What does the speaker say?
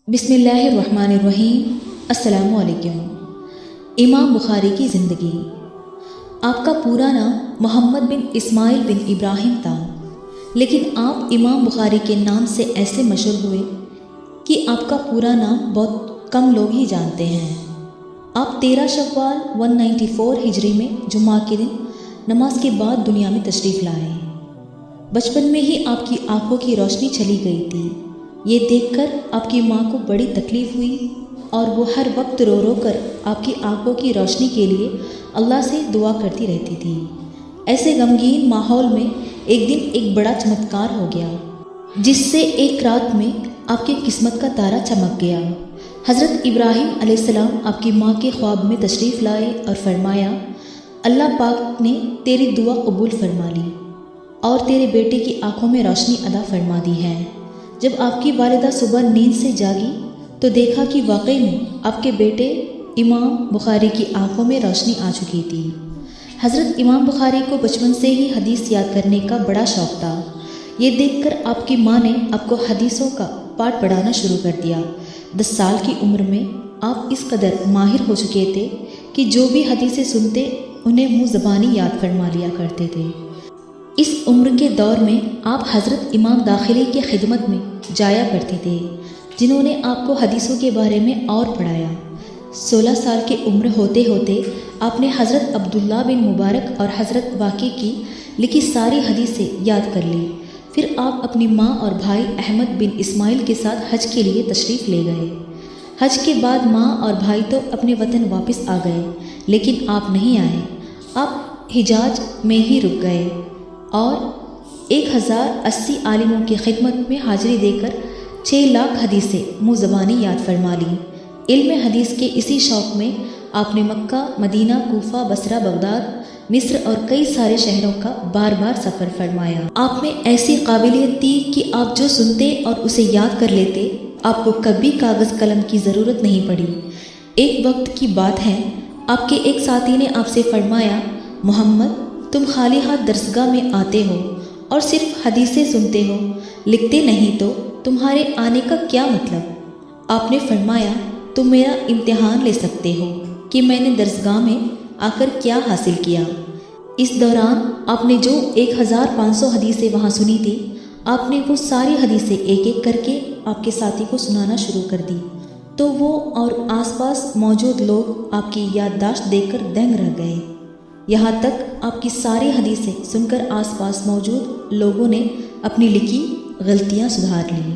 بسم اللہ الرحمن الرحیم۔ السلام علیکم۔ امام بخاری کی زندگی۔ آپ کا پورا نام محمد بن اسماعیل بن ابراہیم تھا، لیکن آپ امام بخاری کے نام سے ایسے مشہور ہوئے کہ آپ کا پورا نام بہت کم لوگ ہی جانتے ہیں۔ آپ 13 شوال 194 ہجری میں جمعہ کے دن نماز کے بعد دنیا میں تشریف لائے۔ بچپن میں ہی آپ کی آنکھوں کی روشنی چلی گئی تھی۔ یہ دیکھ کر آپ کی ماں کو بڑی تکلیف ہوئی اور وہ ہر وقت رو رو کر آپ کی آنکھوں کی روشنی کے لیے اللہ سے دعا کرتی رہتی تھی۔ ایسے غمگین ماحول میں ایک دن ایک بڑا چمتکار ہو گیا، جس سے ایک رات میں آپ کی قسمت کا تارا چمک گیا۔ حضرت ابراہیم علیہ السلام آپ کی ماں کے خواب میں تشریف لائے اور فرمایا، اللہ پاک نے تیری دعا قبول فرما لی اور تیرے بیٹے کی آنکھوں میں روشنی عطا فرما دی ہے۔ جب آپ کی والدہ صبح نیند سے جاگی تو دیکھا کہ واقعی میں آپ کے بیٹے امام بخاری کی آنکھوں میں روشنی آ چکی تھی۔ حضرت امام بخاری کو بچپن سے ہی حدیث یاد کرنے کا بڑا شوق تھا۔ یہ دیکھ کر آپ کی ماں نے آپ کو حدیثوں کا پاٹھ پڑھانا شروع کر دیا۔ 10 سال کی عمر میں آپ اس قدر ماہر ہو چکے تھے کہ جو بھی حدیثیں سنتے انہیں منہ زبانی یاد فرما لیا کرتے تھے۔ اس عمر کے دور میں آپ حضرت امام داخلی کی خدمت میں جایا کرتے تھے، جنہوں نے آپ کو حدیثوں کے بارے میں اور پڑھایا۔ 16 سال کی عمر ہوتے ہوتے آپ نے حضرت عبداللہ بن مبارک اور حضرت واقع کی لکھی ساری حدیثیں یاد کر لی۔ پھر آپ اپنی ماں اور بھائی احمد بن اسماعیل کے ساتھ حج کے لیے تشریف لے گئے۔ حج کے بعد ماں اور بھائی تو اپنے وطن واپس آ گئے، لیکن آپ نہیں آئے۔ آپ حجاز میں ہی رک گئے اور 1080 عالموں کی خدمت میں حاضری دے کر 6 لاکھ حدیثیں منہ زبانی یاد فرما لیں۔ علم حدیث کے اسی شوق میں آپ نے مکہ، مدینہ، کوفہ، بصرہ، بغداد، مصر اور کئی سارے شہروں کا بار بار سفر فرمایا۔ آپ میں ایسی قابلیت تھی کہ آپ جو سنتے اور اسے یاد کر لیتے، آپ کو کبھی کاغذ قلم کی ضرورت نہیں پڑی۔ ایک وقت کی بات ہے، آپ کے ایک ساتھی نے آپ سے فرمایا، محمد تم خالی ہاتھ درسگاہ میں آتے ہو اور صرف حدیثیں سنتے ہو، لکھتے نہیں، تو تمہارے آنے کا کیا مطلب؟ آپ نے فرمایا، تم میرا امتحان لے سکتے ہو کہ میں نے درسگاہ میں آ کر کیا حاصل کیا۔ اس دوران آپ نے جو 1500 حدیثیں وہاں سنی تھی، آپ نے وہ ساری حدیثیں ایک ایک کر کے آپ کے ساتھی کو سنانا شروع کر دی، تو وہ اور آس پاس موجود لوگ آپ کی یادداشت دیکھ کر دنگ رہ گئے۔ یہاں تک آپ کی ساری حدیثیں سن کر آس پاس موجود لوگوں نے اپنی لکھی غلطیاں سدھار لیں۔